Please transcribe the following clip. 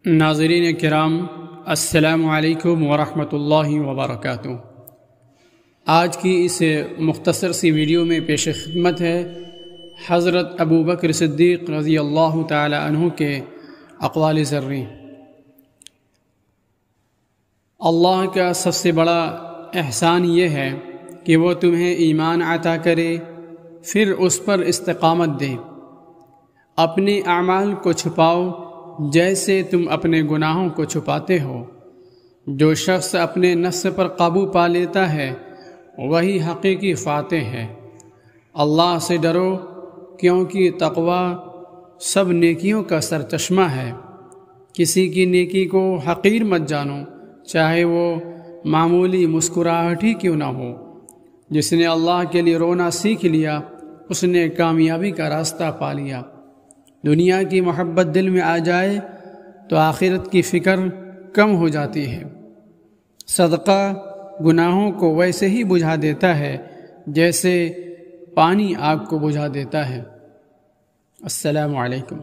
ناظرین کرام، السلام علیکم ورحمۃ اللہ وبرکاتہ۔ آج کی اس مختصر سی ویڈیو میں پیش خدمت ہے حضرت ابو بکر صدیق رضی اللہ تعالی عنہ کے اقوال ذرّی۔ اللہ کا سب سے بڑا احسان یہ ہے کہ وہ تمہیں ایمان عطا کرے، پھر اس پر استقامت دے۔ اپنے اعمال کو چھپاؤ جیسے تم اپنے گناہوں کو چھپاتے ہو۔ جو شخص اپنے نفس پر قابو پا لیتا ہے وہی حقیقی فاتح ہے۔ اللہ سے ڈرو کیونکہ تقوی سب نیکیوں کا سرچشمہ ہے۔ کسی کی نیکی کو حقیر مت جانو، چاہے وہ معمولی مسکراہٹ ہی کیوں نہ ہو۔ جس نے اللہ کے لیے رونا سیکھ لیا اس نے کامیابی کا راستہ پا لیا۔ دنیا کی محبت دل میں آ جائے تو آخرت کی فکر کم ہو جاتی ہے۔ صدقہ گناہوں کو ویسے ہی بجھا دیتا ہے جیسے پانی آگ کو بجھا دیتا ہے۔ السلام علیکم۔